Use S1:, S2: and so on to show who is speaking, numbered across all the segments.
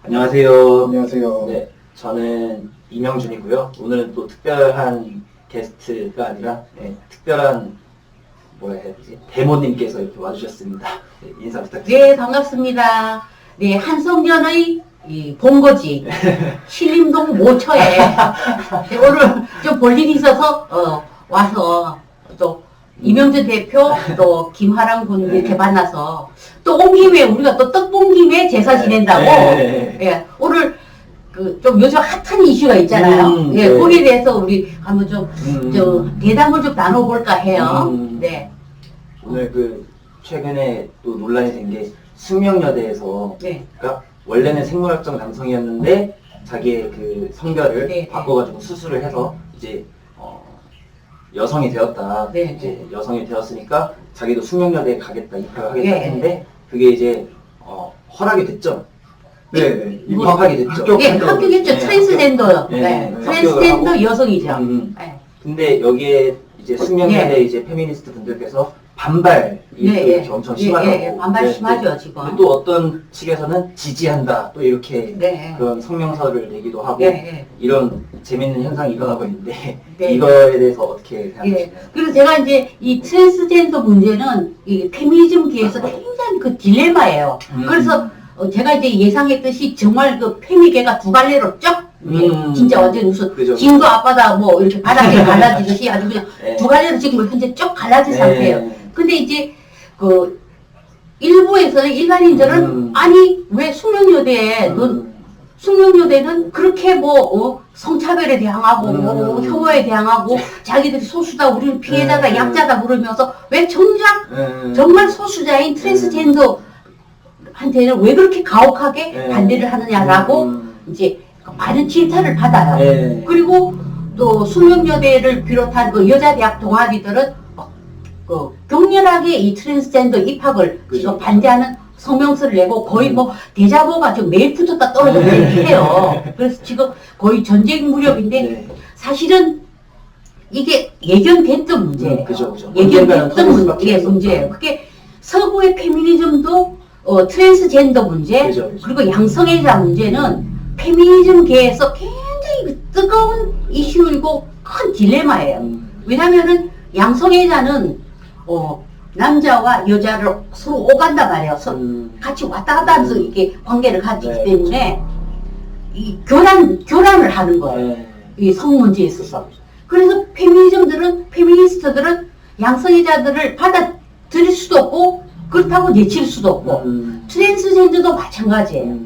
S1: 안녕하세요.
S2: 안녕하세요.
S1: 네, 저는 이명준이고요. 오늘은 또 특별한 게스트가 아니라 특별한 뭐라 해야 되지? 데모님께서 이렇게 와주셨습니다. 네, 인사 부탁드립니다.
S3: 네, 반갑습니다. 네, 한성년의 이 본거지 신림동 모처에 네, 오늘 좀 볼 일이 있어서 와서 또 이명준 대표 또 김화랑 군 이렇게 만나서 또 온 김에 우리가 또 떡 본 김에 제사 지낸다고 예, 오늘 그 좀 요즘 핫한 이슈가 있잖아요. 예,
S1: 네.
S3: 거기에 대해서 우리 한번 좀 대담을 좀 나눠볼까 해요. 네.
S1: 오늘 그 최근에 또 논란이 된 게 숙명여대에서
S3: 네.
S1: 그러니까 원래는 생물학적 남성이었는데 자기의 그 성별을
S3: 네,
S1: 바꿔가지고 수술을 해서 이제 여성이 되었다.
S3: 네,
S1: 이제 여성이 되었으니까 자기도 숙명여대에 가겠다, 입학을 하겠다
S3: 네.
S1: 했는데 그게 이제 허락이 됐죠.
S2: 네.
S1: 입학하게 됐죠.
S3: 예, 합격했죠.
S1: 네,
S3: 트랜스젠더.
S1: 네,
S3: 네,
S1: 네.
S3: 트랜스젠더
S1: 합격을
S3: 여성이죠.
S1: 네. 근데 여기에 이제 숙명여대
S3: 예.
S1: 이제 페미니스트 분들께서 반발이 또 이렇게 엄청 심하다고.
S3: 반발
S1: 네,
S3: 심하죠, 지금.
S1: 근데 또 어떤 측에서는 지지한다. 또 이렇게
S3: 네.
S1: 그런 성명서를 내기도 하고
S3: 네.
S1: 이런 재밌는 현상이 일어나고 있는데
S3: 네.
S1: 이거에 대해서 어떻게 생각하시나요?
S3: 예. 그리고 제가 이제 이 트랜스젠더 문제는 이 페미니즘계에서 굉장히 그 딜레마예요. 그래서 제가 이제 예상했듯이 정말 그 페미계가 두 갈래로 쫙 진짜 완전 무슨
S1: 그죠.
S3: 진도 앞바다 뭐 이렇게 바닥에 갈라지듯이 아주 그냥
S1: 네.
S3: 두 갈래로 지금 현재 쭉 갈라진
S1: 네.
S3: 상태예요. 근데 이제 그 일부에서는 일반인들은 아니 왜 숙명여대에 넌 숙명여대는 그렇게 뭐 성차별에 대항하고 뭐 혐오에 대항하고 자기들이 소수다 우리는 피해자다 약자다 그러면서 왜 정작 정말 소수자인 트랜스젠더한테는 왜 그렇게 가혹하게 반대를 하느냐라고 이제 많은 질타를 받아요.
S1: 네.
S3: 그리고 또 숙명여대를 비롯한 그 여자 대학 동아리들은 그 격렬하게 이 트랜스젠더 입학을
S1: 그죠.
S3: 지금 반대하는 성명서를 내고 거의 뭐 대자보가 지금 매일 붙었다 떨어졌다 이렇게 해요. 그래서 지금 거의 전쟁 무렵인데
S1: 네.
S3: 사실은 이게 예견됐던 문제예요.
S1: 그죠, 그죠.
S3: 예견됐던 문제예요. 그게 서구의 페미니즘도 트랜스젠더 문제
S1: 그죠, 그죠.
S3: 그리고 양성애자 문제는 페미니즘계에서 굉장히 뜨거운 이슈이고 큰 딜레마예요. 왜냐면은 양성애자는 남자와 여자를 서로 오간단 말이에요. 같이 왔다 갔다 하면서 이렇게 관계를 가지기
S1: 네,
S3: 때문에 이 교란을 하는 거예요.
S1: 네.
S3: 이 성 문제에 있어서. 그래서 페미니스트들은 양성애자들을 받아들일 수도 없고 그렇다고 내칠 수도 없고 트랜스젠더도 마찬가지예요.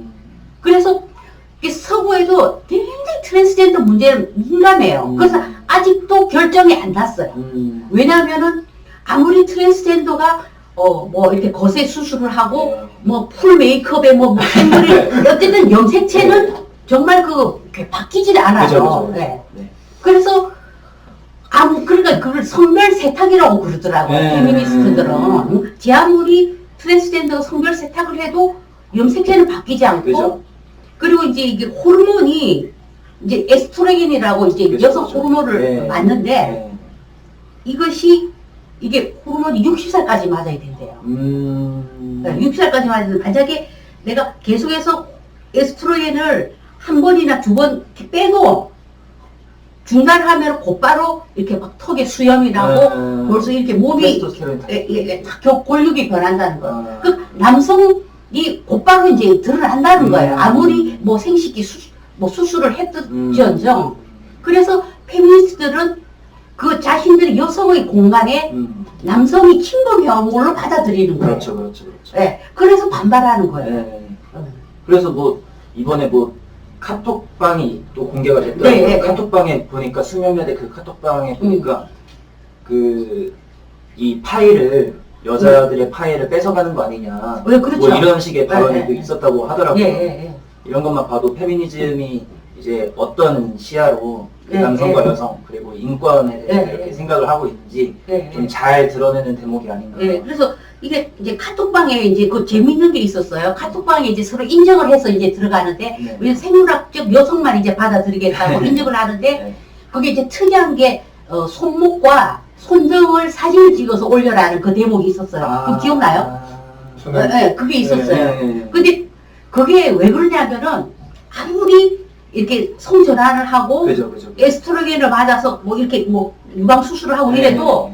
S3: 그래서 서구에도 굉장히 트랜스젠더 문제는 민감해요. 그래서 아직도 결정이 안 났어요. 왜냐하면은 아무리 트랜스젠더가 뭐 이렇게 거세 수술을 하고 뭐 풀 메이크업에 뭐 캔들이 어쨌든 염색체는 정말 그게 바뀌질 않아요.
S1: 그죠.
S3: 네.
S1: 네.
S3: 그래서 그러니까 그걸 성별 세탁이라고 그러더라고요.
S1: 네.
S3: 페미니스트들은 제 아무리 트랜스젠더가 성별 세탁을 해도 염색체는 바뀌지 않고
S1: 그죠.
S3: 그리고 이제 이게 호르몬이 이제 에스트로겐이라고 이제
S1: 그죠,
S3: 여성
S1: 그죠.
S3: 호르몬을
S1: 네.
S3: 맞는데
S1: 네.
S3: 이게 호르몬이 60살까지 맞아야 된대요. 60살까지 맞아야 돼. 만약에 내가 계속해서 에스트로겐을 한 번이나 두 번 빼도 중단하면 곧바로 이렇게 막 턱에 수염이 나고 벌써 이렇게 몸이
S1: 테스토스테론이
S3: 골육이 변한다는 거예요. 그 남성이 곧바로 이제 드러난다는 거예요. 아무리 뭐 생식기 수술을 했든지언정. 그래서 페미니스트들은 그 자신들이 여성의 공간에 남성이 침범해온 걸로 받아들이는 거예요.
S1: 그렇죠.
S3: 네, 그래서 반발하는 거예요.
S1: 네. 그래서 뭐 이번에 뭐 카톡방이 또 공개가 됐더라고요.
S3: 네.
S1: 카톡방에 보니까 숙명여대 그 카톡방에 보니까 그 이 파일을 여자들의 파일을 뺏어가는 거 아니냐.
S3: 네, 그렇죠.
S1: 뭐 이런 식의 발언이
S3: 네.
S1: 또 있었다고 하더라고요.
S3: 예.
S1: 이런 것만 봐도 페미니즘이 이제 어떤 시야로 그
S3: 네,
S1: 남성과
S3: 네.
S1: 여성 그리고 인권에 대해서
S3: 네,
S1: 이렇게
S3: 네.
S1: 생각을 하고 있는지
S3: 네.
S1: 좀 잘 드러내는 대목이 아닌가.
S3: 예, 그래서 이게 이제 카톡방에 이제 그 재밌는 게 있었어요. 카톡방에 이제 서로 인정을 해서 이제 들어가는데,
S1: 네.
S3: 우리 생물학적 여성만 이제 받아들이겠다고 인정을 하는데,
S1: 네.
S3: 그게 이제 특이한 게, 손목과 손등을 사진을 찍어서 올려라는 그 대목이 있었어요. 그거 기억나요?
S2: 저는
S3: 네, 그게 있었어요.
S1: 네.
S3: 근데 그게 왜 그러냐면은 아무리 이렇게 성전환을 하고
S1: 그죠.
S3: 에스트로겐을 맞아서 뭐 이렇게 뭐 유방 수술을 하고
S1: 네.
S3: 이래도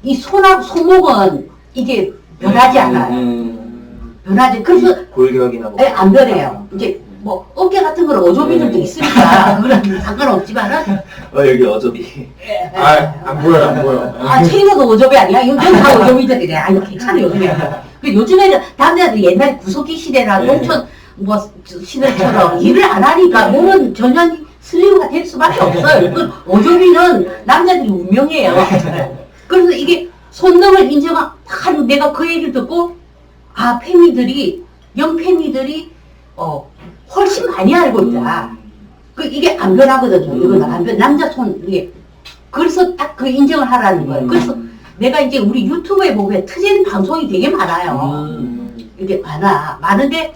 S3: 이 손하고 손목은 이게 변하지 않아요. 변하지. 그래서
S1: 골격이나 뭐.
S3: 안 변해요. 이제 뭐 어깨 같은 거는 어조비들도 있으니까 그건 상관없지만은
S1: 여기 어저비.
S2: 안 보여.
S3: 체리가도 어조비 아니야? 요즘 다 어조비들이래. 이거 괜찮아 요즘에. 요즘에는 남자들 옛날 구석기 시대나
S1: 네.
S3: 농촌 뭐 시대처럼 일을 안 하니까 몸은 전혀 슬림가 될 수밖에 없어요. 그 어조비는 남자들이 운명이에요. 그래서 이게 손등을 인정한 내가 그 얘기를 듣고 페미들이 영페미들이 훨씬 많이 알고 있다. 이게 안 변하거든요. 이거는 안 변. 남자 손 이게 그래서 딱 그 인정을 하라는 거예요. 그래서 내가 이제 우리 유튜브에 보면 트젠 방송이 되게 많아요. 이게 많은데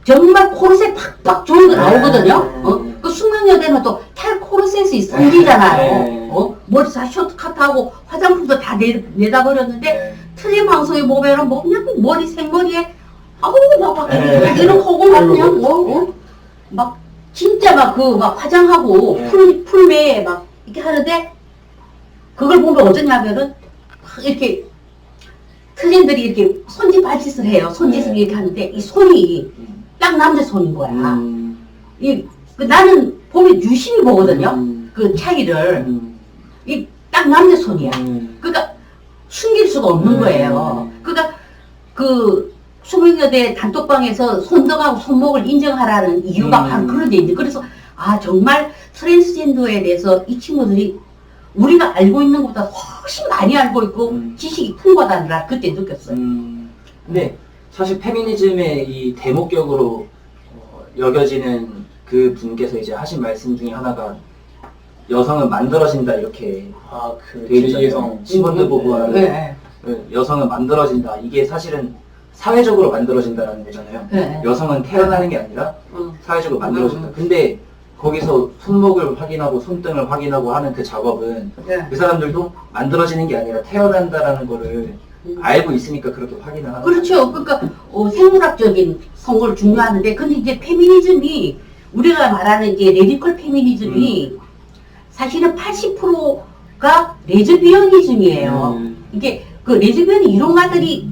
S3: 정말 코르셋 팍팍 좋은 거 나오거든요. 그 숙명여대는 또 탈코르셋이 생기잖아요. 머리 다 쇼트컷하고 화장품도 다 내다 버렸는데 트리 방송에 보면은 뭐 그냥 머리 생머리에 막 이런 거고 막 그냥 막 진짜 막 화장하고 풀매 막 이렇게 하는데 그걸 보면 어쩌냐면은 막 이렇게 트렌들이 이렇게 손짓 발짓을 해요. 손짓을 이렇게 하는데 이 손이 딱 남자 손인 거야. 나는 보면 유심히 보거든요. 그 차이를. 딱 남자 손이야. 그러니까 숨길 수가 없는 거예요. 그러니까 그 숙명여대 단톡방에서 손등하고 손목을 인정하라는 이유가 바로 그런 데 있는데 그래서 정말 트랜스젠더에 대해서 이 친구들이 우리가 알고 있는 것보다 훨씬 많이 알고 있고 지식이 풍부하다는 그때 느꼈어요.
S1: 근데 사실 페미니즘의 이 대목격으로 여겨지는 그 분께서 이제 하신 말씀 중에 하나가 여성은 만들어진다 이렇게 돼 있잖아요. 시몬드 보부아르 여성은 만들어진다. 이게 사실은 사회적으로 만들어진다라는 거잖아요. 여성은 태어나는 게 아니라 사회적으로 만들어진다. 근데 거기서 손목을 확인하고 손등을 확인하고 하는 그 작업은 그 사람들도 만들어지는 게 아니라 태어난다라는 거를 알고 있으니까 그렇게 확인을 하는
S3: 그렇죠. 그러니까 생물학적인 성을 중요하는데 근데 이제 페미니즘이 우리가 말하는 이제 레디컬 페미니즘이 사실은 80%가 레즈비언이즘이에요. 이게 그 레즈비언 이론가들이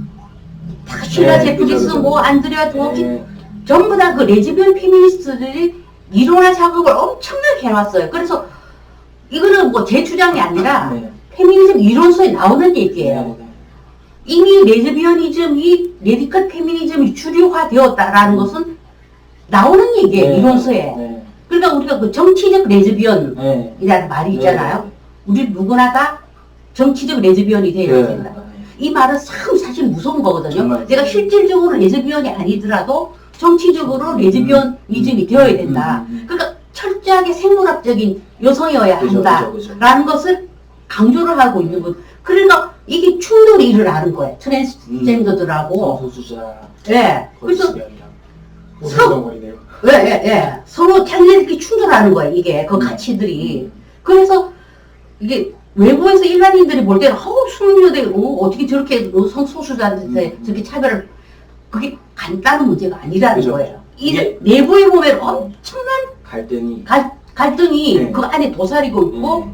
S3: 다 실라 제프리슨 뭐 안드레아 드워킨 전부 다 그 레즈비언 페미니스트들이 이론화 작업을 엄청나게 해놨어요. 그래서 이거는 뭐 제 주장이 아니라 페미니즘 이론서에 나오는 얘기예요. 이미 레즈비언이즘이 레디컬 페미니즘이 주류화되었다라는 것은 나오는 얘기예요. 이론서에. 그러니까 우리가 그 정치적 레즈비언이라는 말이 있잖아요. 우리 누구나 다 정치적 레즈비언이 되어야 된다. 이 말은 참 사실 무서운 거거든요. 내가 실질적으로 레즈비언이 아니더라도 정치적으로 레즈비언이즘이 되어야 된다. 그러니까 철저하게 생물학적인 여성이어야 한다라는 것을 강조를 하고 있는 것. 그러니까 이게 충돌이 일어나는 거예요. 트랜스젠더들하고.
S1: 성소수자.
S3: 그래서
S2: 오성덩어리네요.
S3: 서로 자기네들끼리 충돌하는 거예요. 이게 그 가치들이. 그래서 이게 외부에서 일반인들이 볼 때는 숙명여대 어떻게 저렇게 성소수자한테 저렇게 차별을 그게 간단한 문제가 아니라는 거예요. 이게 내부에 보면 엄청난 갈등이 그 안에 도사리고 있고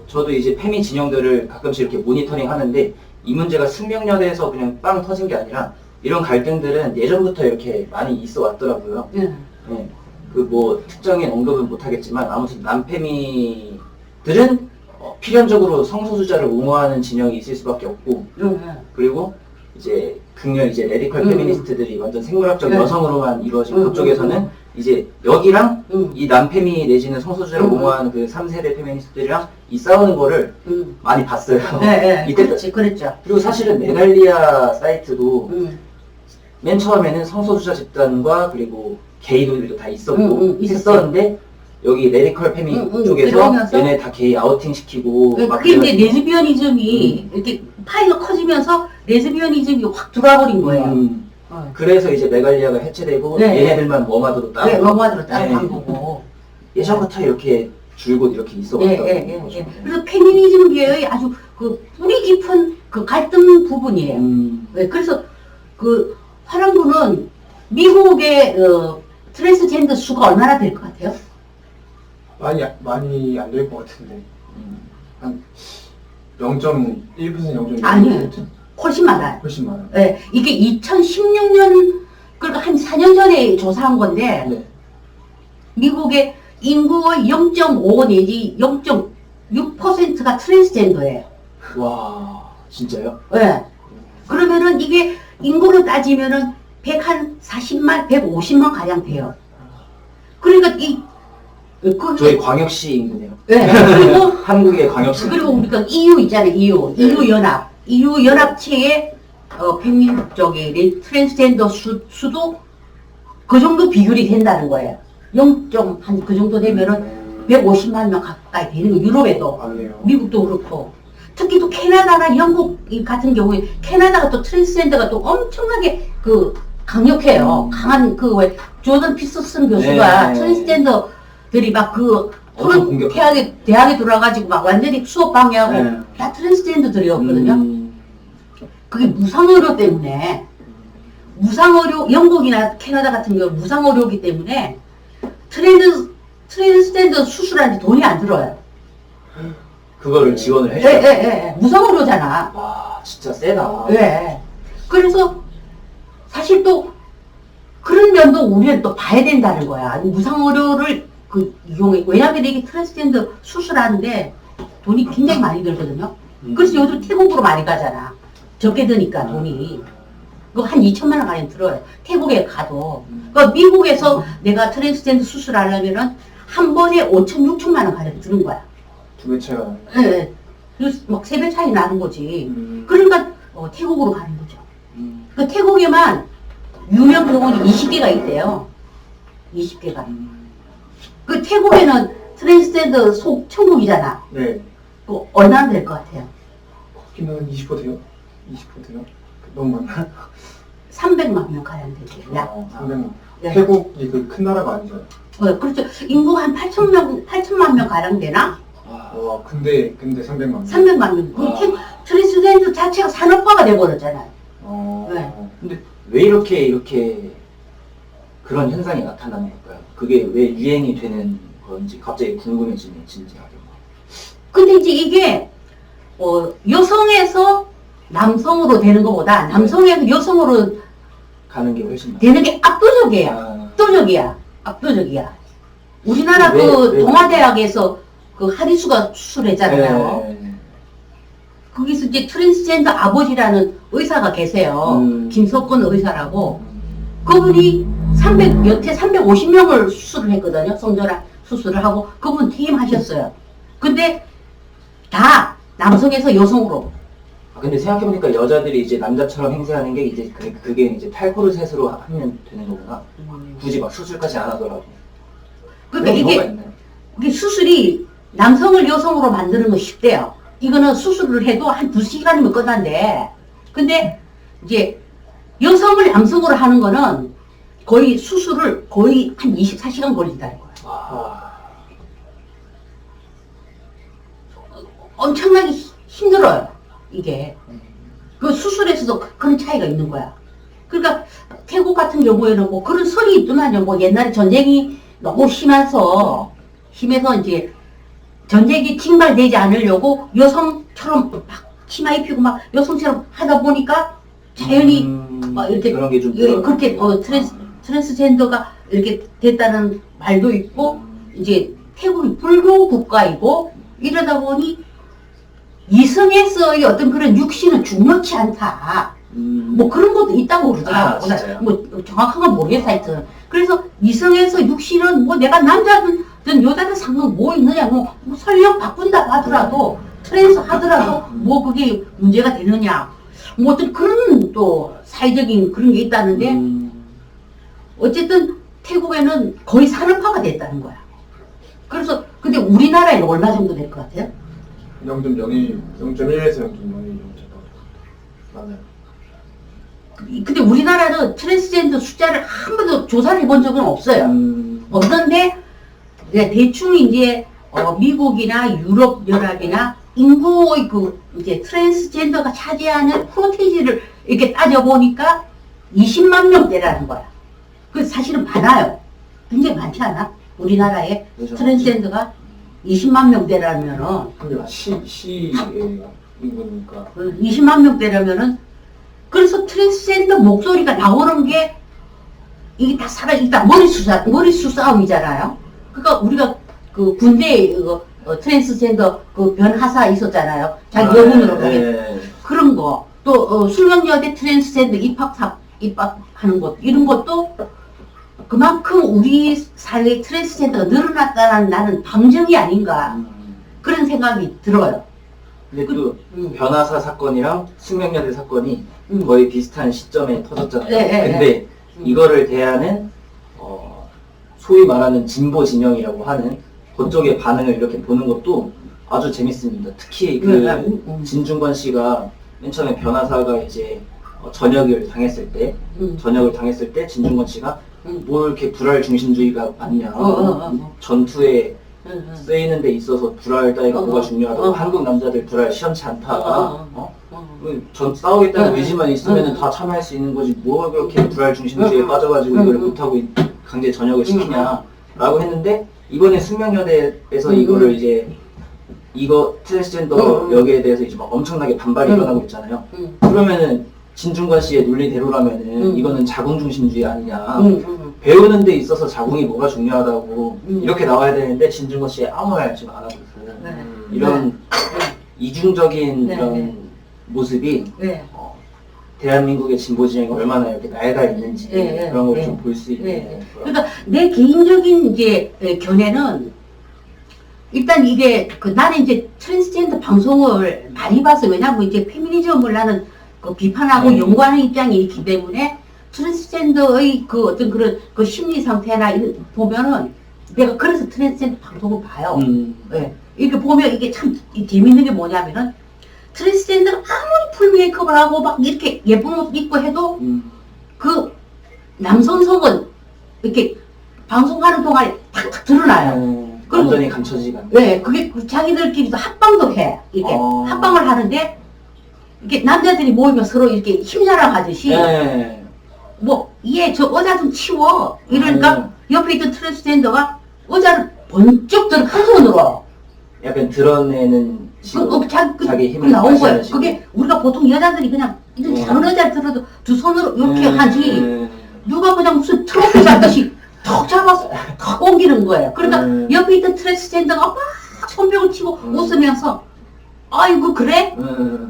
S1: 저도 이제 페미 진영들을 가끔씩 이렇게 모니터링 하는데 이 문제가 숙명여대에서 그냥 빵 터진 게 아니라 이런 갈등들은 예전부터 이렇게 많이 있어 왔더라고요. 그 뭐 특정인 언급은 못하겠지만 아무튼 남페미들은 필연적으로 성소수자를 옹호하는 진영이 있을 수밖에 없고 그리고 이제 극렬 이제 레디컬 페미니스트들이 완전 생물학적 여성으로만 이루어진 그쪽에서는 이제 여기랑 이 남페미 내지는 성소수자를 옹호하는 그 3세대 페미니스트들이랑 이 싸우는 거를 많이 봤어요. 이때
S3: 그랬죠.
S1: 그리고 사실은 메갈리아 사이트도 맨 처음에는 성소수자 집단과 그리고 게이들도 다 있었고 있었는데 여기 레디컬 페미 쪽에서 얘네 다 게이 아우팅 시키고
S3: 그게 이제 레즈비언이즘이 이렇게 파이가 커지면서 레즈비언이즘이 확 들어와버린 거예요.
S1: 그래서 이제 메갈리아가 해체되고 얘네들만 머마드로 따로
S3: 머마드로 따로 한 거고
S1: 예전부터 이렇게 줄곧 이렇게
S3: 예,
S1: 있어왔다는
S3: 예, 예,
S1: 거죠.
S3: 예. 그래서 페미니즘계의 아주 그 뿌리 깊은 그 갈등 부분이에요. 예, 그래서 그 화랑부는 미국의 트랜스젠더 수가 얼마나 될 것 같아요?
S2: 많이 안 될 것 같은데. 한 0.1% 0.1%
S3: 아니에요. 훨씬 많아요.
S2: 훨씬 많아요.
S3: 예, 이게 2016년, 그러니까 한 4년 전에 조사한 건데,
S1: 네.
S3: 미국의 인구의 0.5 내지 0.6%가 트랜스젠더예요.
S1: 와, 진짜요?
S3: 예. 그러면은 이게 인구로 따지면은 140만, 150만 가량 돼요. 그러니까
S1: 저희 광역시 인구네요.
S3: 예. 그리고
S1: 한국의 광역시.
S3: 그리고 우리가 EU 있잖아요. EU 연합. EU 연합체의 페미 쪽에 트랜스젠더 수도 그 정도 비율이 된다는 거예요. 0.한 그 정도 되면은 150만 명 가까이 되는 거. 유럽에도,
S2: 맞네요.
S3: 미국도 그렇고. 특히 또 캐나다나 영국 같은 경우에 캐나다가 또 트랜스젠더가 또 엄청나게 그 강력해요. 강한 그 왜 조던 피터슨 교수가
S1: 네.
S3: 트랜스젠더들이 막 그
S1: 엄청 공격하죠.
S3: 대학에 들어와가지고 막 완전히 수업 방해하고
S1: 네.
S3: 다 트랜스젠더들이었거든요. 그게 무상의료 때문에 무상의료 영국이나 캐나다 같은 경우 무상의료이기 때문에 트랜스젠더 수술하는데 돈이 안 들어요.
S1: 그거를 지원을
S3: 예,
S1: 해줘요.
S3: 예, 예. 무상의료잖아.
S1: 와, 진짜 세다.
S3: 예. 그래서 사실 또 그런 면도 우리는 또 봐야 된다는 거야. 무상의료를 이용해. 왜냐하면 이게 트랜스젠더 수술하는데 돈이 굉장히 많이 들거든요. 그래서 요즘 태국으로 많이 가잖아. 적게 드니까 돈이. 그거 한 2천만 원 가량 들어요. 태국에 가도. 그러니까 미국에서 내가 트랜스젠더 수술하려면은 한 번에 5천, 6천만 원 가량 드는 거야.
S2: 2배 차이가 나요.
S3: 예, 예. 그래서 막 3배 차이 나는 거지.
S2: 음.
S3: 그러니까 태국으로 가는 거죠.
S1: 음.
S3: 그 태국에만 유명 병원이 20개가 있대요. 20개가. 그 태국에는 트랜스젠더 천국이잖아.
S2: 네.
S3: 그 얼마나 될 것 같아요?
S2: 거기는 20% 돼요? 20% 돼요? 너무 많나?
S3: 300만 명 가량 되죠. 약.
S2: 300만.
S3: 네.
S2: 태국이 그 큰 나라가 아니잖아요.
S3: 그렇죠. 인구가 한 8천만 명 가량 되나?
S2: 와, 근데 300만 명.
S3: 300만 명. 그 트랜스젠더 자체가 산업화가 돼버렸잖아요. 네.
S1: 근데 왜 이렇게 그런 현상이 나타나는 걸까요? 그게 왜 유행이 되는 건지 갑자기 궁금해지네, 진지하게.
S3: 근데 이제 이게 여성에서 남성으로 되는 것보다 남성에서 여성으로
S1: 가는 게 훨씬 많아요.
S3: 되는 게 압도적이야. 압도적이야. 우리나라
S1: 왜,
S3: 그
S1: 왜?
S3: 동아대학에서 그 하리수가 수술했잖아요.
S1: 네.
S3: 거기서 이제 트랜스젠더 아버지라는 의사가 계세요. 김석근 의사라고. 그분이 여태 350명을 수술을 했거든요. 성전환 수술을 하고 그분 퇴임하셨어요. 근데 다 남성에서 여성으로.
S1: 근데 생각해보니까 여자들이 이제 남자처럼 행세하는 게 이제 그게 이제 탈코르셋으로 하면 되는 거구나. 굳이 막 수술까지 안 하더라도.
S3: 그러니까
S1: 그런 경우가 있나요?
S3: 이게 수술이 남성을 여성으로 만드는 건 쉽대요. 이거는 수술을 해도 한 2시간이면 끝난대. 근데 이제 여성을 남성으로 하는 거는 거의 수술을 거의 한 24시간 걸린다는 거예요. 엄청나게 힘들어요, 이게. 그 수술에서도 그런 차이가 있는 거야. 그러니까 태국 같은 경우에는 뭐 그런 설이 있더만요. 뭐 옛날에 전쟁이 너무 심해서 이제 전쟁이 징발되지 않으려고 여성처럼 막 치마 입히고 막 여성처럼 하다 보니까 자연히 막 이렇게
S1: 그런 게 좀
S3: 그렇게 트랜스젠더가 이렇게 됐다는 말도 있고 이제 태국이 불교 국가이고 이러다 보니 이성에서의 어떤 그런 육신은 중요치 않다. 뭐 그런 것도 있다고 그러더라고.
S1: 진짜요?
S3: 뭐 정확한 건 모르겠어 하여튼. 그래서 이성에서 육신은 뭐 내가 남자든 여자든 상관 뭐 있느냐 뭐 설령 바꾼다고 하더라도 트랜스 하더라도 뭐 그게 문제가 되느냐 뭐 어떤 그런 또 사회적인 그런 게 있다는데 어쨌든 태국에는 거의 산업화가 됐다는 거야. 그래서 근데 우리나라에는 얼마 정도 될 것 같아요?
S2: 0.01에서 0.01 정도. 맞아요.
S3: 근데 우리나라는 트랜스젠더 숫자를 한 번도 조사를 해본 적은 없어요. 없는데 대충 이제 미국이나 유럽 연합이나 인구의 그 이제 트랜스젠더가 차지하는 프로테이지를 이렇게 따져보니까 20만 명대라는 거야. 그 사실은 많아요. 굉장히 많지 않아? 우리나라에
S1: 그렇죠.
S3: 트랜스젠더가 20만 명대라면은
S2: 근데 시의 인구니까
S3: 20만 명대라면은 그래서 트랜스젠더 목소리가 나오는 게 이게 다 살아 일단 머리수 싸움이잖아요. 그러니까 우리가 그 군대 트랜스젠더 그 변하사 있었잖아요. 자기 여군으로 가게 그런 거. 또 수명여대 트랜스젠더 입학하는 것 이런 것도 그만큼 우리 사회의 트랜스젠더가 늘어났다는 나는 방증이 아닌가 그런 생각이 들어요.
S1: 근데 또 변화사 사건이랑 숙명여대 사건이 거의 비슷한 시점에 터졌잖아요.
S3: 네,
S1: 근데 이거를 대하는 소위 말하는 진보 진영이라고 하는 그쪽의 반응을 이렇게 보는 것도 아주 재밌습니다. 특히 그 진중권 씨가 맨 처음에 변화사가 이제 전역을 당했을 때 진중권 씨가 뭘 이렇게 불알 중심주의가 많냐 전투에 쓰이는 데 있어서 불알 따위가 뭐가 중요하다고 한국 남자들 불알 시원치 않다 전 싸우겠다는 의지만 있으면 다 참여할 수 있는 거지 뭐 그렇게 불알 중심주의에 빠져가지고 이걸 못하고 강제 전역을 시키냐 라고 했는데 이번에 숙명여대에서 이거를 이제 이거 트랜스젠더 여기에 대해서 이제 막 엄청나게 반발이 일어나고 있잖아요. 그러면은 진중권 씨의 논리대로라면은 이거는 자궁 중심주의 아니냐. 배우는 데 있어서 자궁이 뭐가 중요하다고 이렇게 나와야 되는데 진중권 씨 아무 말 지금 안 하고 있고 이런 이중적인 이런 모습이 대한민국의 진보 진영이 얼마나 이렇게 낡아 있는지 그런 걸 좀 볼 수 있는.
S3: 그러니까 내 개인적인 이제 견해는 일단 이게 나는 이제 트랜스젠더 방송을 많이 봐서 왜냐면 이제 페미니즘을 나는 그 비판하고 연구하는 입장이 있기 때문에 트랜스젠더의 그 어떤 그런 그 심리 상태나 이런 보면은 내가 그래서 트랜스젠더 방송을 봐요. 이렇게 보면 이게 참 재밌는 게 뭐냐면은 트랜스젠더가 아무리 풀 메이크업을 하고 막 이렇게 예쁜 옷 입고 해도 그 남성성은 이렇게 방송하는 동안에 탁탁 드러나요.
S1: 완전히 감춰지가.
S3: 네, 그게 자기들끼리도 합방도 해. 이렇게 합방을 하는데 이렇게 남자들이 모이면 서로 이렇게 힘자랑 하듯이 뭐 얘 저 의자 좀 치워 이러니까 옆에 있던 트랜스젠더가 의자를 번쩍 들어 한 손으로
S1: 약간 드러내는 식으로 자기 힘을
S3: 나온 거예요.
S1: 식으로.
S3: 그게 우리가 보통 여자들이 그냥 이런 작은 의자를 들어도 두 손으로 이렇게 하지 누가 그냥 무슨 트로피 잡듯이 턱 잡아서 턱 옮기는 거예요. 그러니까 옆에 있던 트랜스젠더가 막 손뼉을 치고 웃으면서 아이고 그래?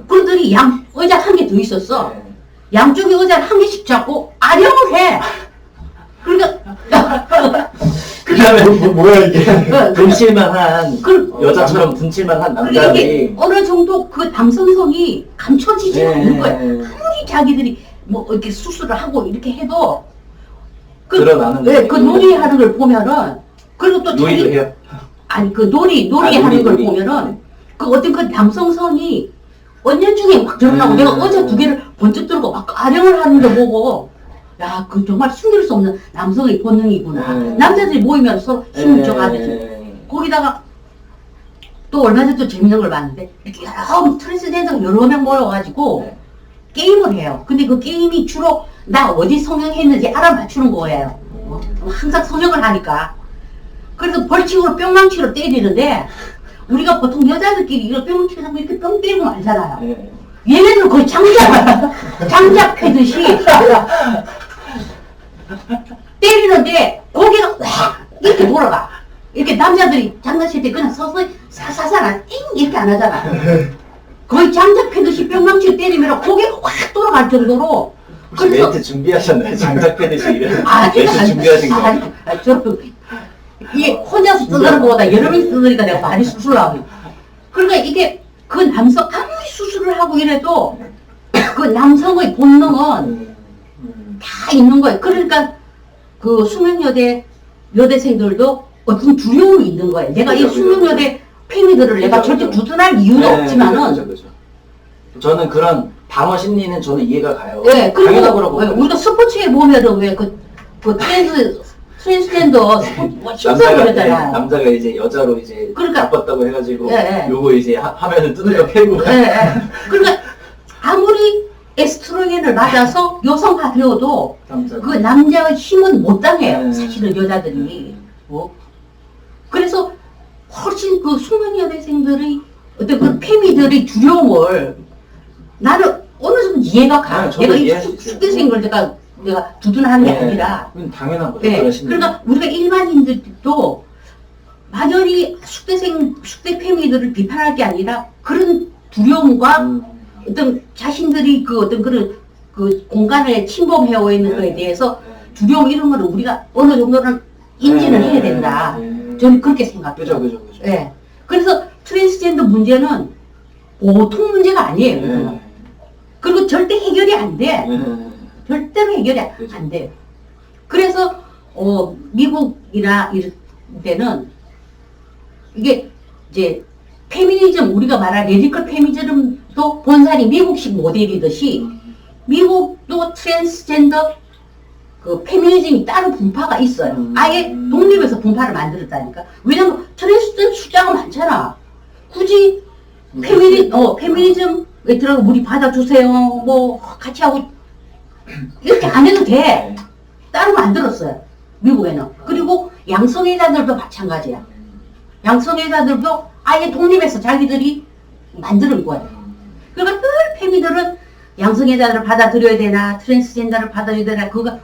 S3: 그러더니 의자 한 개 더 있었어. 양쪽에 의자를 한 개씩 잡고 아령을 해. 그러니까
S1: 그 다음에
S2: 뭐야 이게
S1: 분칠만한 여자처럼 분칠만한 남자들이
S3: 이게 어느 정도 그 남성성이 감춰지지 않는 거예요. 아무리 자기들이 뭐 이렇게 수술을 하고 이렇게 해도
S1: 드러나는
S3: 그 놀이하는 걸 보면은 그리고 또
S1: 놀이도 해요?
S3: 아니 그 놀이하는 걸 보면은 그 어떤 그 남성성이 언년중에 막 드러나고 내가 어제 두 개를 번쩍 들고 막 아령을 하는 거 보고 야, 그 정말 숨길 수 없는 남성의 본능이구나. 남자들이 모이면 서로 힘을 줘가지고 거기다가 또 얼마 전에 또 재밌는 걸 봤는데 이렇게 여러 트랜스젠더가 여러 명 모여가지고 게임을 해요. 근데 그 게임이 주로 나 어디 성형했는지 알아맞추는 거예요. 항상 성형을 하니까. 그래서 벌칙으로 뿅망치로 때리는데 우리가 보통 여자들끼리 이걸 뿅망치로 하면 이렇게 뿅 때리고 말잖아요. 얘네들은 거의 장작 패듯이 때리는데 고개가 확 이렇게 돌아가. 이렇게 남자들이 장난칠 때 그냥 서서히 사사사라 잉 이렇게 안 하잖아. 거의 장작 패듯이 뿅망치로 때리면 고개가 확 돌아갈 정도로.
S1: 혹시 멘트 준비하셨나요? 장작 패듯이 이런 멘트 준비하신 거예요?
S3: 이게 혼자서 쓰는 것보다 여러 명이 쓰니까 내가 많이 수술 나오고. 그러니까 이게 그 남성 아무리 수술을 하고 이래도 그 남성의 본능은 다 있는 거예요. 그러니까 그 숙명여대 여대생들도 어떤 두려움이 있는 거예요. 내가 이 숙명여대 팬이들을 내가 절대 두둔할 이유도 없지만은
S1: 저는 그런 방어 심리는 저는 이해가 가요.
S3: 네,
S1: 당연하다고
S3: 그리고 우리가 스포츠에 보면은 왜 그 트랜스 트랜스젠더 뭐 심사 그러잖아요.
S1: 남자가 이제 여자로 이제
S3: 그러니까-
S1: 바꿨다고 해가지고
S3: 예, 예.
S1: 요거 이제 화면을 뜯으려 패고
S3: 예, 예. 그러니까 아무리 에스트로겐을 맞아서 여성화 되어도
S2: 남자.
S3: 그 남자의 힘은 못 당해요.
S1: 네.
S3: 사실은 여자들이. 그래서 훨씬 그 숙면여대생들의 어떤 그 페미들의 두려움을 나는 어느 정도 이해가 가.
S1: 네, 저도
S3: 내가 이
S1: 이해할 수 있어요.
S3: 숙대생인 걸 내가 두둔하는 게 아니라.
S1: 그건 당연한 거죠.
S3: 네.
S1: 그런 심리.
S3: 그러니까 우리가 일반인들도 막연히 숙대 페미들을 비판할 게 아니라 그런 두려움과 어떤 자신들이 그 어떤 그런 그 공간에 침범해오 있는 거에 대해서 두려움 이런 거를 우리가 어느 정도는 인지를 해야 된다. 저는 그렇게 생각해요.
S1: 그죠.
S3: 예. 그래서 트랜스젠더 문제는 보통 문제가 아니에요. 이거는. 그리고 절대 해결이 안 돼. 절대로 해결이
S1: 그죠.
S3: 안 돼요. 그래서 미국이나 이런 데는 이게 이제 페미니즘 우리가 말한 레디컬 페미니즘도 본산이 미국식 모델이듯이 미국도 트랜스젠더 그 페미니즘이 따로 분파가 있어요. 아예 독립해서 분파를 만들었다니까. 왜냐면 트랜스젠더 숫자가 많잖아. 굳이 페미니즘에 들어가 우리 받아주세요. 뭐 같이 하고 이렇게 안 해도 돼. 따로 만들었어요. 미국에는. 그리고 양성애자들도 마찬가지야. 양성애자들도 아예 독립해서 자기들이 만드는 거예요. 그러니까 늘 페미들은 양성애자들을 받아들여야 되나 트랜스젠더를 받아들여야 되나 그거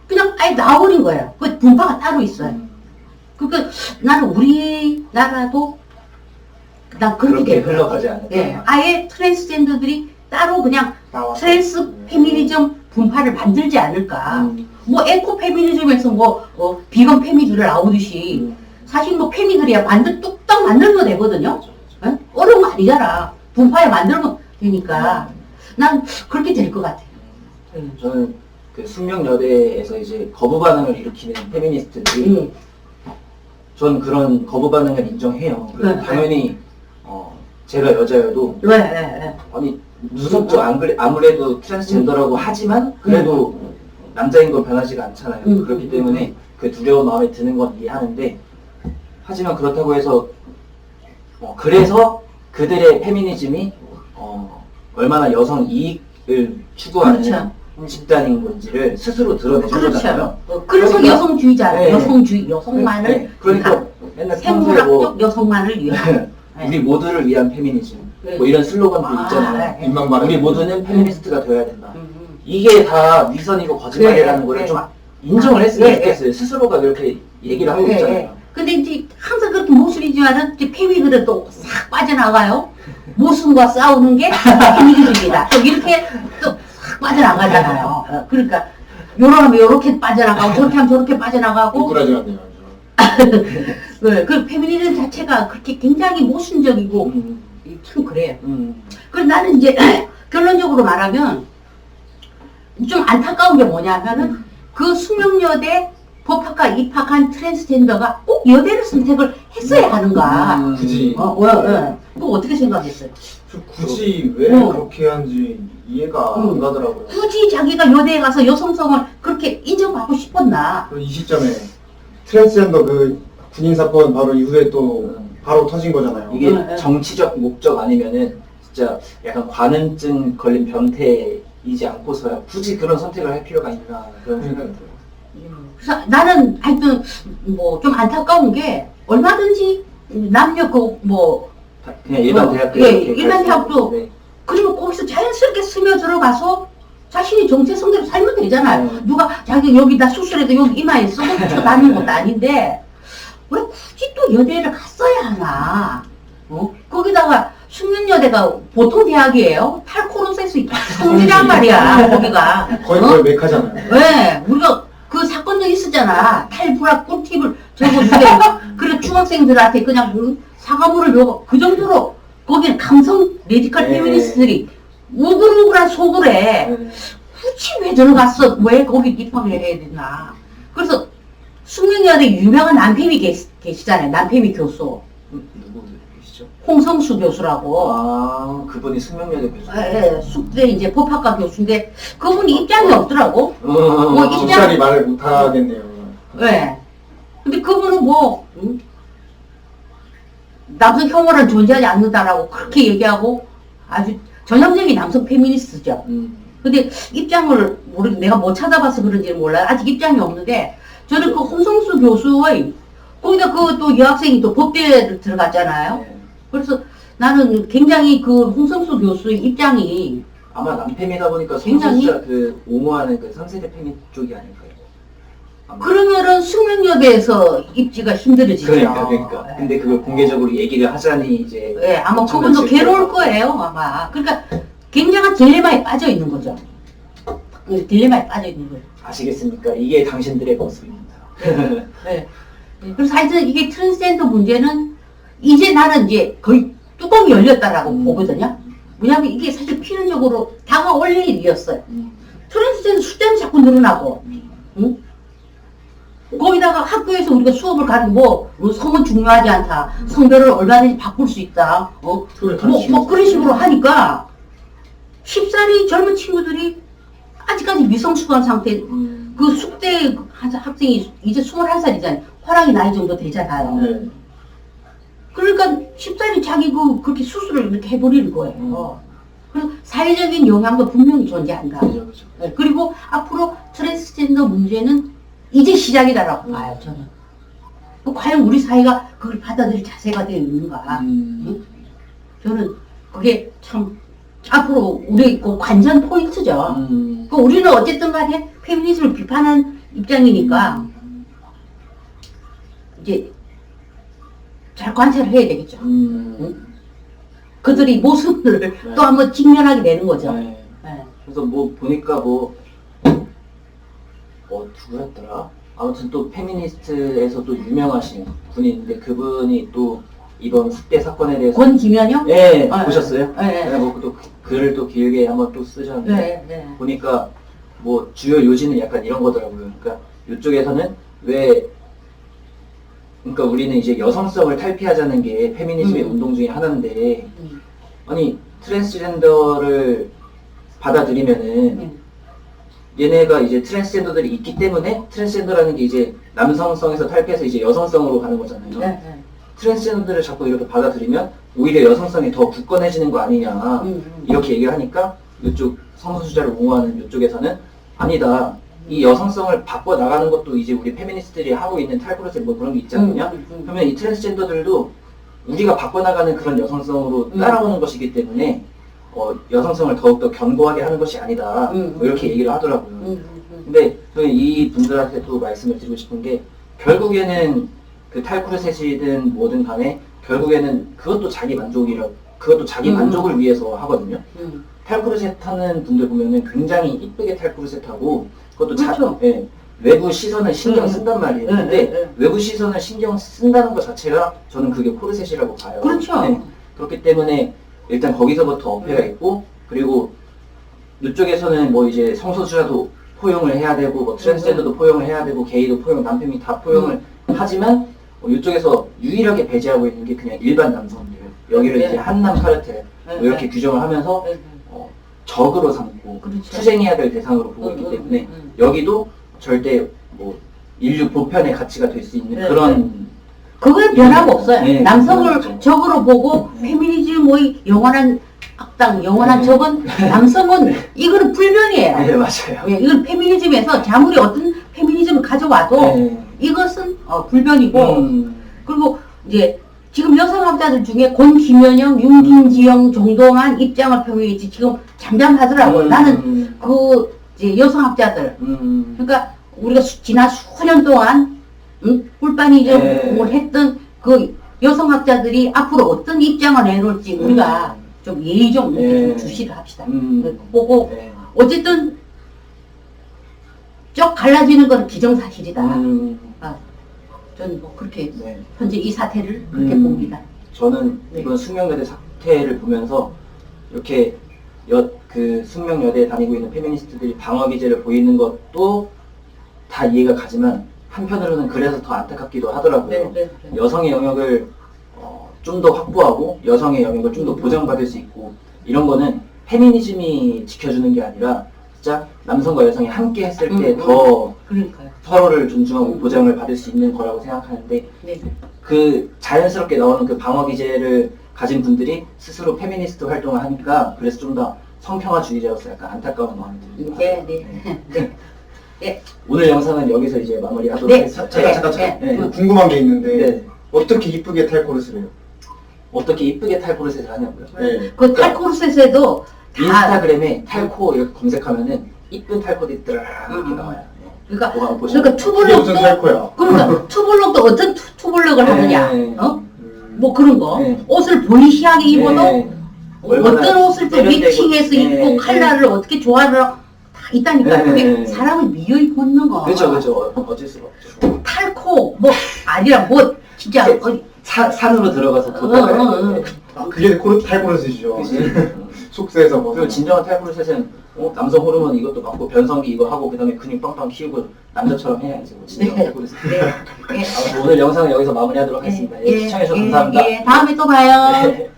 S3: 그냥 아예 나와버린 거예요. 그 분파가 따로 있어요. 그러니까 나는 우리나라도 난 그렇게
S1: 그렇게
S3: 될 것
S1: 흘러가지
S3: 같아요.
S1: 않을까.
S3: 예, 아예 트랜스젠더들이 따로 그냥
S2: 나와서.
S3: 트랜스 페미니즘 분파를 만들지 않을까. 뭐 에코 페미니즘에서 비건 페미들을 나오듯이 사실 뭐 페미들이야 뚝딱 만들면 되거든요. 예? 어려운 거 아니잖아. 분파에 만들면 되니까 난 그렇게 될 것 같아요.
S1: 저는 그 숙명여대에서 이제 거부 반응을 일으키는 페미니스트들이 전 그런 거부 반응을 인정해요. 그래서
S3: 네.
S1: 당연히 제가 여자여도
S3: 왜?
S1: 아니 무섭죠. 아무래도 트랜스젠더라고 하지만 그래도 남자인 건 변하지가 않잖아요. 그렇기 때문에 그 두려운 마음에 드는 건 이해하는데 하지만 그렇다고 해서 그래서 그들의 페미니즘이 얼마나 여성 이익을 추구하는
S3: 그렇죠.
S1: 집단인 건지를 스스로 드러내는 거잖아요.
S3: 그렇죠. 그래서
S1: 그러니까-
S3: 여성주의자,
S1: 네.
S3: 여성만을
S1: 네. 그러니까 맨날 평소에
S3: 생물학적 여성만을 위한.
S1: 우리 모두를 위한 페미니즘
S3: 네.
S1: 뭐 이런 슬로건도
S3: 아,
S1: 있잖아요.
S3: 네.
S2: 입만 말해.
S1: 우리 모두는 페미니스트가 되어야 된다. 이게 다 위선이고 거짓말이라는
S3: 네,
S1: 거를
S3: 네.
S1: 좀 인정을 했으면
S3: 네,
S1: 좋겠어요. 스스로가 그렇게 얘기를 하고
S3: 네,
S1: 있잖아요.
S3: 네. 근데 이제 항상 그렇게 모순이지만은 이제 페미들은 또 싹 빠져나가요. 모순과 싸우는 게 페미니즘이다. 또 이렇게 또 싹 빠져나가잖아요. 그러니까 요러면 요렇게 빠져나가고 저렇게 하면 저렇게 빠져나가고
S2: 억울하지 않네요.
S3: 그 페미니즘 자체가 그렇게 굉장히 모순적이고 참 그래요. 그래서 나는 이제 결론적으로 말하면 좀 안타까운 게 뭐냐면은 그 숙명여대 법학과 입학한 트랜스젠더가 꼭 여대를 선택을 했어야 하는가.
S2: 굳이.
S3: 그거 어떻게 생각했어요?
S2: 굳이 왜
S3: 어.
S2: 그렇게 하는지 이해가 안 가더라고요.
S3: 굳이 자기가 여대에 가서 여성성을 그렇게 인정받고 싶었나?
S2: 그리고 이 시점에 트랜스젠더 그 군인 사건 바로 이후에 또 바로 터진 거잖아요.
S1: 이게
S3: 네.
S1: 정치적 목적 아니면은 진짜 약간 관음증 걸린 변태이지 않고서야 굳이 그런 선택을 할 필요가 있나 그런 생각이 들어요.
S3: 그래서 나는 하여튼 뭐 좀 안타까운 게 얼마든지 남녀
S1: 그냥 일반 대학교
S3: 예,
S1: 이렇게
S3: 일반
S1: 갈 수
S3: 대학도
S1: 있는데.
S3: 그리고 거기서 자연스럽게 스며 들어가서 자신이 정체성대로 살면 되잖아요.
S1: 네.
S3: 누가 자기 여기다 수술해도 여기 이마에 썩어 붙여 다니는 것도 아닌데 왜 굳이 또 여대를 갔어야 하나? 거기다가 숙련여대가 보통 대학이에요. 탈코로세스 성질이란 말이야 거기가.
S2: 거의 메카잖아요.
S3: 왜? 우리가 그 사건도 있었잖아. 탈불합 꿀팁을 적어주게. 그래 중학생들한테 그냥 사과물을 줘. 그 정도로 거기는 감성 레디컬
S1: 네.
S3: 페미니스트들이 우글우글한 속을 해. 굳이 왜 들어갔어? 왜 거기 입학을 해야 되나? 그래서 숙명여대 유명한 남페미 계시잖아요. 남페미 교수.
S1: 누구 계시죠?
S3: 홍성수 교수라고.
S1: 아 그분이 숙명여대 교수.
S3: 예, 숙대 이제 법학과 교수인데 그분이 입장이 없더라고.
S1: 뭐
S3: 입장-
S2: 진짜리 말을 못 하겠네요.
S3: 네. 근데 그분은 뭐, 남성 혐오란 존재하지 않는다라고 그렇게 얘기하고 아주 전형적인 남성 페미니스트죠. 근데 입장을 내가 못 찾아봐서 그런지는 몰라요. 아직 입장이 없는데 저는 그 홍성수 교수의 거기다 그 또 여학생이 또 법대를 들어갔잖아요.
S1: 네.
S3: 그래서 나는 굉장히 그 홍성수 교수의 입장이
S1: 아마 남팸이다 보니까
S3: 굉장히-
S1: 성소수자 그 옹호하는 그 3세대 페미 쪽이 아닐까요? 아마.
S3: 그러면은 숙명여대에서 입지가 힘들어지죠.
S1: 그러니까.
S3: 예.
S1: 근데 그걸 공개적으로 얘기를 하자니 이제
S3: 예, 아마
S1: 엄청난
S3: 그분도
S1: 실패가-
S3: 괴로울 거예요, 아마. 그러니까 굉장한 딜레마에 빠져 있는 거죠. 그 딜레마에 빠져 있는 거죠.
S1: 아시겠습니까? 이게 당신들의 모습입니다.
S3: 네. 그래서 하여튼 이게 트랜스젠더 문제는 이제 나는 이제 거의 뚜껑이 열렸다라고 보거든요. 왜냐하면 이게 사실 필연적으로 다가올 일이었어요. 트랜스젠더 숫자는 자꾸 늘어나고, 응? 거기다가 학교에서 우리가 수업을 가는 뭐 성은 중요하지 않다, 성별을 얼마든지 바꿀 수 있다, 뭐 그런 식으로 하니까 10살이 젊은 친구들이 아직까지 미성숙한 상태, 그 숙대 학생이 이제 21살이잖아요. 화랑이 나이 정도 되잖아요.
S1: 네.
S3: 그러니까 10살이 자기 그렇게 수술을 이렇게 해버리는 거예요. 그래서 사회적인 영향도 분명히 존재한다.
S1: 그죠.
S3: 네, 그리고 앞으로 트랜스젠더 문제는 이제 시작이다라고 봐요, 저는. 과연 우리 사회가 그걸 받아들일 자세가 되어 있는가. 응? 저는 그게 참 앞으로 우리 그 관전 포인트죠. 그 우리는 어쨌든 간에 페미니즘을 비판하는 입장이니까 이제 잘 관찰을 해야 되겠죠. 그들의 모습을 또 한번 직면하게 되는 거죠.
S1: 네.
S3: 네.
S1: 그래서 뭐 보니까 누구였더라? 아무튼 또 페미니스트에서 또 유명하신 분이 있는데 그분이 또 이번 숙대 사건에 대해서
S3: 권김현영?
S1: 네,
S3: 아,
S1: 보셨어요?
S3: 네.
S1: 네, 또 글을 또 길게 한번 또 쓰셨는데
S3: 네, 네.
S1: 보니까 뭐 주요 요지는 약간 이런 거더라고요. 그러니까 이쪽에서는 그러니까 우리는 이제 여성성을 탈피하자는 게 페미니즘의 운동 중에 하나인데 아니 트랜스젠더를 받아들이면은 얘네가 이제 트랜스젠더들이 있기 때문에 트랜스젠더라는 게 이제 남성성에서 탈피해서 이제 여성성으로 가는 거잖아요.
S3: 네, 네.
S1: 트랜스젠더들을 자꾸 이렇게 받아들이면 오히려 여성성이 더 굳건해지는 거 아니냐 이렇게 얘기를 하니까 이쪽 성소수자를 옹호하는 이쪽에서는 아니다. 이 여성성을 바꿔 나가는 것도 이제 우리 페미니스트들이 하고 있는 탈크로스 뭐 그런 게 있지 않느냐? 그러면 이 트랜스젠더들도 우리가 바꿔나가는 그런 여성성으로 따라오는 것이기 때문에 여성성을 더욱더 견고하게 하는 것이 아니다. 뭐 이렇게 얘기를 하더라고요. 근데 저는 이 분들한테 또 말씀을 드리고 싶은 게 결국에는 그 탈크로셋이든 뭐든 간에 결국에는 그것도 자기 만족을 위해서 하거든요. 탈크로셋 하는 분들 보면은 굉장히 이쁘게 탈크로셋하고 그것도
S3: 그렇죠.
S1: 외부 시선을 신경 쓴단 말이에요. 근데 외부 시선을 신경 쓴다는 것 자체가 저는 그게 코르셋이라고 봐요.
S3: 그렇죠.
S1: 네. 그렇기 때문에 일단 거기서부터 어폐가 있고 그리고 이쪽에서는 뭐 이제 성소수자도 포용을 해야 되고 뭐 트랜스젠더도 포용을 해야 되고 게이도 포용, 남편이 다 포용을 하지만 이쪽에서 유일하게 배제하고 있는 게 그냥 일반 남성들 여기를 이제 한남 카르텔 뭐 이렇게 규정을 하면서 적으로 삼고
S3: 그렇죠.
S1: 투쟁해야 될 대상으로 보고 있기 때문에 여기도 절대 뭐 인류 보편의 가치가 될 수 있는 그런
S3: 그건 변화가 없어요.
S1: 네,
S3: 남성을
S1: 그렇죠.
S3: 적으로 보고 페미니즘의 영원한 악당, 영원한 적은 남성은 이거는 불변이에요.
S1: 네 맞아요.
S3: 예, 이건 페미니즘에서 아무리 어떤 페미니즘을 가져와도 이것은 불변이고 그리고 이제 지금 여성학자들 중에 권김현영, 윤김지영 정도만 입장을 표명했지 지금 잠잠하더라고요. 나는 그 이제 여성학자들 그러니까 우리가 지난 수년 동안 꿀빠니즘을 했던 그 여성학자들이 앞으로 어떤 입장을 내놓을지 우리가 좀 예의 좀 이렇게 좀 주시를 합시다. 보고 어쨌든 쭉 갈라지는 건 기정사실이다. 저는 뭐 그렇게 현재 이 사태를 그렇게 봅니다.
S1: 저는 이번 숙명여대 사태를 보면서 이렇게 그 숙명여대에 다니고 있는 페미니스트들이 방어 기제를 보이는 것도 다 이해가 가지만 한편으로는 그래서 더 안타깝기도 하더라고요. 여성의 영역을 좀 더 확보하고 여성의 영역을 좀 더 보장받을 수 있고 이런 거는 페미니즘이 지켜주는 게 아니라 진짜 남성과 여성이 함께 했을 때
S3: 음,
S1: 더
S3: 그러니까요.
S1: 서로를 존중하고 보장을 받을 수 있는 거라고 생각하는데
S3: 네.
S1: 그 자연스럽게 나오는 그 방어 기제를 가진 분들이 스스로 페미니스트 활동을 하니까 그래서 좀 더 성평화주의자로서 약간 안타까운 마음이 듭니다.
S3: 네, 네. 네. 네.
S1: 오늘 영상은 여기서 이제 마무리하도록
S3: 네.
S1: 하겠습니다.
S2: 잠깐.
S1: 네.
S2: 궁금한 게 있는데
S1: 네.
S2: 어떻게 이쁘게 탈코르스를 해요?
S1: 어떻게 이쁘게 탈코르셋을 하냐고요?
S2: 네.
S3: 그 탈코르셋에도 다
S1: 인스타그램에 탈코 이렇게 검색하면은 이쁜 탈코들이 이렇게 나와요. 네.
S3: 그러니까
S1: 그거 보시면
S3: 그러니까
S2: 그게 무슨
S3: 투블럭도
S2: 탈코야?
S3: 그러니까 투블럭도 어떤 투블럭을 하느냐,
S1: 네.
S3: 어? 뭐 그런 거
S1: 네.
S3: 옷을 보이시하게 입어도
S1: 네. 얼마나
S3: 어떤 옷을 또
S1: 세련되고,
S3: 미팅해서
S1: 네.
S3: 입고 컬러를 어떻게 조화를 다 있다니까.
S1: 네.
S3: 그게 사람의 미의 본능.
S1: 그렇죠, 그렇죠. 어쩔 수가 없죠.
S3: 탈코 뭐 아니라 뭐 진짜 어디
S1: 산으로 들어가서 보다가
S2: 아, 그게 탈코르스이죠.
S1: 그치.
S2: 숙소에서 뭐.
S1: 그리고 진정한 탈코르셋은 남성 호르몬 이것도 맞고 변성기 이거 하고 그다음에 근육 빵빵 키우고 남자처럼 해야지. 뭐 진정한
S3: 네.
S1: 탈코르셋.
S3: 네.
S1: 아무튼 오늘 영상은 여기서 마무리하도록 하겠습니다. 예, 시청해주셔서 감사합니다.
S3: 예, 다음에 또 봐요.
S1: 네.